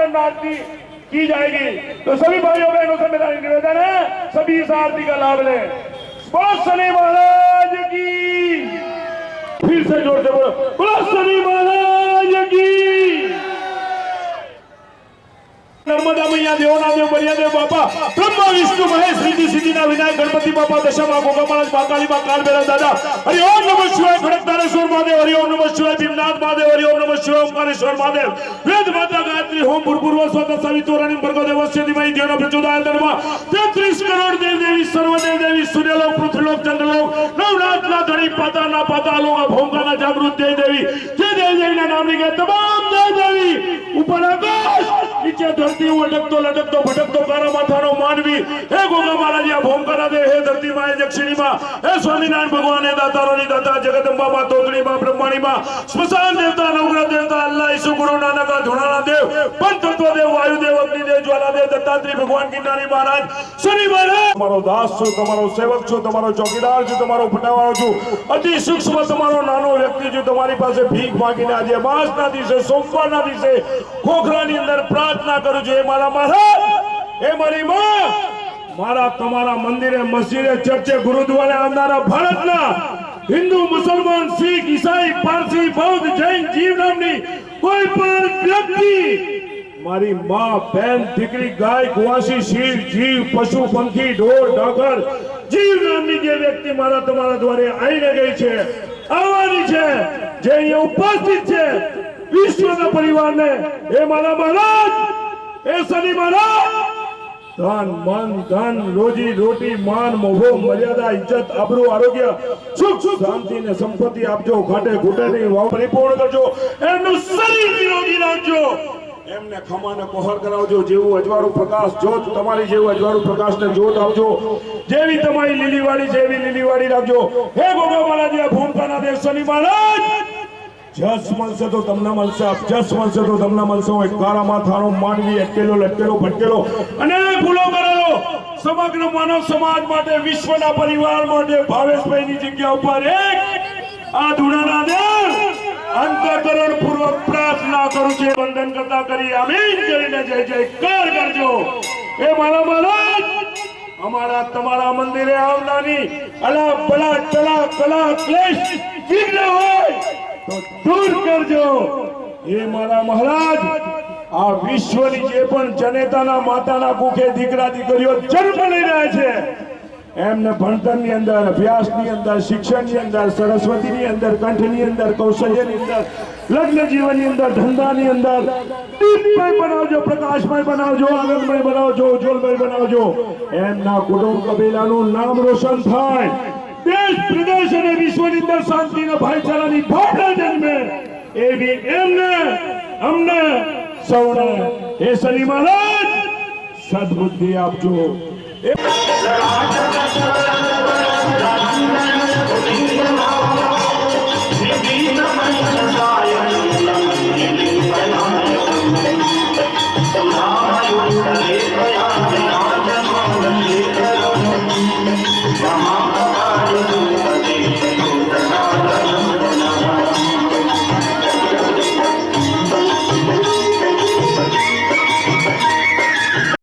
कीर्तन आरती की जाएगी। तो सभी भाइयों बहनों से मेरा निवेदन है, सभी इस आरती का लाभ लें। बोलो शनि महाराज की, फिर से जोर से बोलो, बोलो शनि महाराज की। नर्मदा मैया देवना देव बलिया देव बापा ब्रह्मा विष्णु महेश रिद्धि सिद्धिना विनायक गणपति बापा दशमा गोगा महाराज महाकाली मां काल भैरव दादा। हरि ओम नमः शिवाय खड़गतारेश्वर महादेव, हरि ओम नमः शिवाय भीमनाथ महादेव, हरि ओम नमः शिवाय ओंकारेश्वर महादेव। वेद माता गायत्री होम भूर्भुवः स्वतः सवितुर्वरेण्यं भर्गो देवस्य धीमहि धियो न प्रचोदयात्। 33 करोड़ देव देवी सर्वदेव देवी सूर्यलोक पृथ्वीलोक चंद्रलोक नवनाथ ना धनी पाता ना पातालोक भोंका ना जागृत देव देवी जे देव देवी ना नाम लिखे तमाम देव देवी ऊपर आकाश नीचे धरती लटकतो लटकतो भटकतो कारा माथानो मानवी हे गोगा महाराज या भोंकारा दे, हे धरती माए दक्षिणी मां, हे स्वामीनारायण भगवान, हे दातारोनी दाता जगदंबा मां, तोतड़ी मां, ब्रह्माणी मां, स्मशान देवता, नवग्रह देवता, अल्लाह ईसु गुरु नानक धुनाना देव, पंचतत्व देव, वायु देव, अग्नि देव, ज्वाला देव, दत्तात्रेय भगवान गिरनारी महाराज, शनि महाराज તમારો દાસ છું, તમારો સેવક છું, તમારો ચોકીદાર છું, તમારો પટાવાળો છું, અતિ સૂક્ષ્મ તમારો નાનો વ્યક્તિ છું, તમારી પાસે ભીખ માંગીને આજે માસના દિવસે સોમવારના દિવસે ખોખરાની અંદર પ્રાર્થના કરું છું। हे मारा महाराज, हे मारी मां, मारा તમારા મંદિરે મસ્જિદે ચર્ચે ગુરુદ્વારે આવનારા ભારતના હિન્દુ મુસલમાન શીખ ઈસાઈ પારસી બૌદ્ધ જૈન જીવ નામની કોઈ પણ વ્યક્તિ મારી માં બેન દીકરી ગાય કુવાસી શીર જીવ પશુ પંખી ઢોર ઢાકર જીવ નામની જે વ્યક્તિ મારા તમારા દ્વારે આવીને ગઈ છે, આવવાની છે, જે અહીંયા ઉપસ્થિત છે વિશ્વના પરિવારને હે મારા મહારાજ, हे शनि महाराज, धन मन धन रोजी रोटी मान मोहो मर्यादा इज्जत आबरू आरोग्य सुख शांति ने संपत्ति आपजो, घाटे घूटे नहीं वाव परिपूर्ण करजो, एमનું શરીર નિરોગી રાખજો, એમને ખમાને કોહર કરાવજો, જેવું અજવાળું પ્રકાશ જોત તમારી જેવું અજવાળું પ્રકાશને જોત આપજો, જેવી તમારી લીલીવાડી જેવી લીલીવાડી રાખજો। હે ગોગા મહારાજ ભૂમકાના દેવ શનિ મહારાજ, જસ મળશે તો તમને મળશે, જસ મળશે તો તમને મળશે। હું કાળા માથાનો માનવી અટકેલો લટકેલો ભટકેલો અને ભૂલો કરેલો સમગ્ર માનવ સમાજ માટે વિશ્વના પરિવાર માટે ભાવેશભાઈની જગ્યા ઉપર એક આ ધૂણાના દેવ અંતઃકરણ પૂર્વક પ્રાર્થના કરું છું। વંદન કરતા કરી આમીન કરીને જય જયકાર કરજો। એ મારા મહારાજ, અમારા તમારા મંદિરે આવનારી અલા બલા ચલા કલા ક્લેશ વિઘ્ન હોય तो दूर करजो। हे मारा महाराज, आ विश्वनी जे पण जनेताना माताना कुखे दीकरा दीकरीओ जन्म लई रह्या छे, एमने भणतरनी अंदर, अभ्यासनी अंदर, शिक्षणनी अंदर, सरस्वतीनी अंदर, कंठनी अंदर, कौशल्यनी अंदर, लग्न जीवननी अंदर, धंधानी अंदर दीपमय बनावजो, प्रकाशमय बनावजो, आनंदमय बनावजो, उज्जवलमय बनावजो। एमना कुटुंब कबीलानुं नाम रोशन थाय, देश प्रदेश અને વિશ્વની અંદર શાંતિ અને ભાઈચારાની ભાવના જન્મે એવી એમને અમને સૌને હે શનિ મહારાજ સદબુદ્ધિ આપજો।